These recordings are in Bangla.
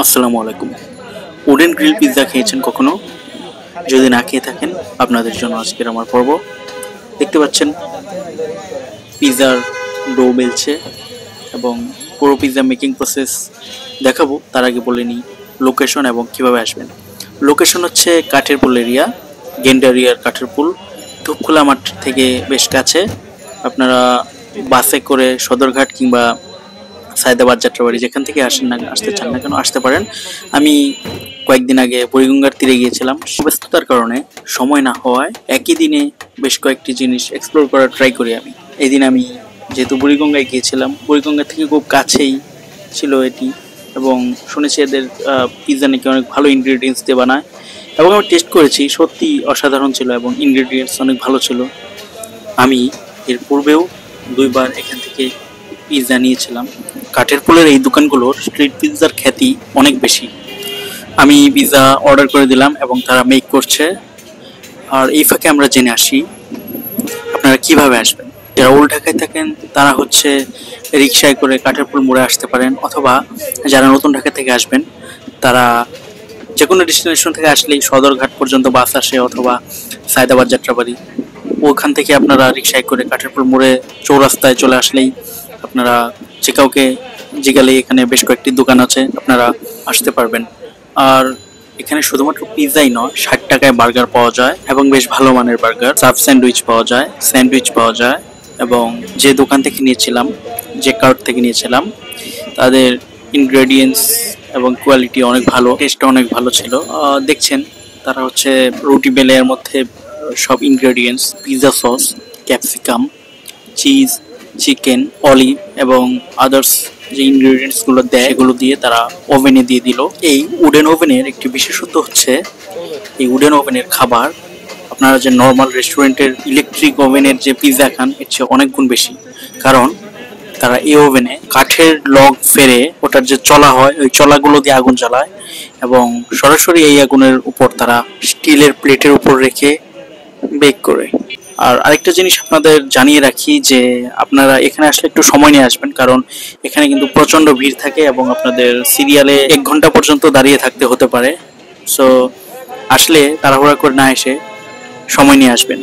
আসসালামু আলাইকুম। উডেন গ্রিল পিৎজা খেয়েছেন কখনো? যদি না খেয়ে থাকেন, আপনাদের জন্য আজকের আমার পর্ব। দেখতে পাচ্ছেন পিৎজার ডো বেলছে এবং পুরো পিৎজা মেকিং প্রসেস দেখাবো। তার আগে বলে নিই লোকেশন এবং কিভাবে আসবেন। লোকেশন হচ্ছে কাঠের পুল এরিয়া, গেন্ডারিয়ার কাঠের পুল, ধূপখোলা মাঠ থেকে বেশ কাছে। আপনারা বাসে করে সদরঘাট কিংবা সায়দাবাদ যাত্রাবাড়ি যেখান থেকে আসতে চান না কেন আসতে পারেন। আমি কয়েকদিন আগে বুড়িগঙ্গার তীরে গিয়েছিলাম। ব্যস্ততার কারণে সময় না হওয়ায় একই দিনে বেশ কয়েকটি জিনিস এক্সপ্লোর করার ট্রাই করি আমি। এই দিন আমি যেহেতু বুড়িগঙ্গায় গিয়েছিলাম, বুড়িগঙ্গা থেকে খুব কাছেই ছিল এটি এবং শুনেছি এদের পিৎজা নাকি অনেক ভালো ইনগ্রিডিয়েন্টস দিয়ে বানায় এবং আমি টেস্ট করেছি, সত্যি অসাধারণ ছিল এবং ইনগ্রিডিয়েন্টস অনেক ভালো ছিল। আমি এর পূর্বেও দুইবার এখান থেকে পিৎজা নিয়েছিলাম। কাঠের পুলের এই দোকানগুলোর স্ট্রিট পিৎজার খ্যাতি অনেক বেশি। আমি পিৎজা অর্ডার করে দিলাম এবং তারা মেক করছে। আর এই ফাঁকে আমরা জেনে আসি আপনারা কিভাবে আসবেন। যারা ওল্ড ঢাকায় থাকেন তারা হচ্ছে রিক্সায় করে কাঠের পুল মোড়ে আসতে পারেন, অথবা যারা নতুন ঢাকা থেকে আসবেন তারা যে কোনো ডেস্টিনেশন থেকে আসলেই সদরঘাট পর্যন্ত বাস আসে, অথবা সায়দাবাদ যাত্রাবাড়ি, ওখান থেকে আপনারা রিক্সায় করে কাঠের পুল মোড়ে চৌরাস্তায় চলে আসলেই আপনারা যে কাউকে জিগালে এখানে বেশ কয়েকটি দোকান আছে, আপনারা আসতে পারবেন। আর এখানে শুধুমাত্র পিৎজাই নয়, 60 টাকায় বার্গার পাওয়া যায় এবং বেশ ভালো মানের বার্গার। সাব স্যান্ডউইচ পাওয়া যায়, স্যান্ডউইচ পাওয়া যায়। এবং যে দোকান থেকে নিয়েছিলাম, যে কার্ট থেকে নিয়েছিলাম, তাদের ইনগ্রেডিয়েন্টস এবং কোয়ালিটি অনেক ভালো, টেস্টটা অনেক ভালো ছিল। দেখছেন তারা হচ্ছে রুটি বেলের মধ্যে সব ingredients, pizza sauce, capsicum, cheese, chicken, olive এবং আদার্স যে ইনগ্রেডিয়েন্টসগুলো দেয় সেগুলো দিয়ে তারা ওভেনে দিয়ে দিল। এই উডেন ওভেনের একটি বিশেষত্ব হচ্ছে এই উডেন ওভেনের খাবার আপনারা যে নর্মাল রেস্টুরেন্টের ইলেকট্রিক ওভেনের যে পিৎজা খান এর চেয়ে অনেক গুণ বেশি। কারণ তারা এই ওভেনে কাঠের লগ ফেরে ওটার যে চলা হয় ওই চলাগুলো দিয়ে আগুন জ্বালায় এবং সরাসরি এই আগুনের উপর তারা স্টিলের প্লেটের উপর রেখে বেক করে। আর আরেকটা জিনিস আপনাদের জানিয়ে রাখি যে আপনারা এখানে আসলে একটু সময় নিয়ে আসবেন, কারণ এখানে কিন্তু প্রচন্ড ভিড় থাকে এবং আপনাদের সিরিয়ালে 1 ঘন্টা পর্যন্ত দাঁড়িয়ে থাকতে হতে পারে। সো আসলে তাড়াহুড়া করে না এসে সময় নিয়ে আসবেন।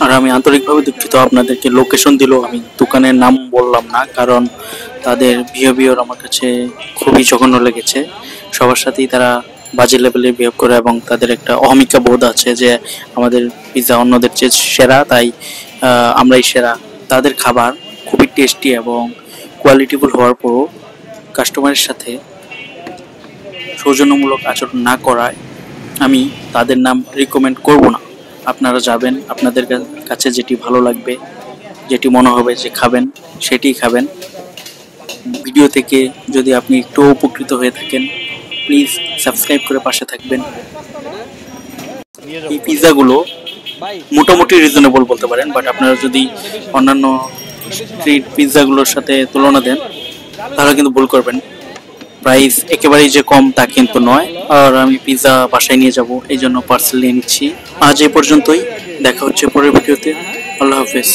আর আমি আন্তরিকভাবে দুঃখিত, আপনাদেরকে লোকেশন দিলেও আমি দোকানের নাম বললাম না, কারণ তাদের বিহেভিয়ার আমার কাছে খুবই জঘন্য লেগেছে। সবার সাথেই তারা বাজে লেভেলে বিহেভ করে এবং তাদের একটা অহমিকা বোধ আছে যে আমাদের পিৎজা অন্যদের চেয়ে সেরা, তাই আমরাই সেরা। তাদের খাবার খুবই টেস্টি এবং কোয়ালিটিফুল হওয়ার পরও কাস্টমারের সাথে সৌজন্যমূলক আচরণ না করায় আমি তাদের নাম রিকমেন্ড করব না। আপনারা যাবেন, আপনাদের কাছে যেটি ভালো লাগবে, যেটি মনে হবে যে খাবেন, সেটিই খাবেন। ভিডিও থেকে যদি আপনি একটু উপকৃত হয়ে থাকেন, প্লিজ সাবস্ক্রাইব করে পাশে থাকবেন। এই পিৎজাগুলো মোটামুটি রিজনেবল বলতে পারেন, বাট আপনারা যদি অন্যান্য স্ট্রিট পিৎজাগুলোর সাথে তুলনা দেন তাহলে কিন্তু ভুল করবেন। প্রাইস একেবারেই যে কম তা কিন্তু নয়। আর আমি পিৎজা বাসায় নিয়ে যাব, এই জন্য পার্সেল নিয়ে নিচ্ছি। আজ এই পর্যন্তই, দেখা হচ্ছে পরের ভিডিওতে। আল্লাহ হাফেজ।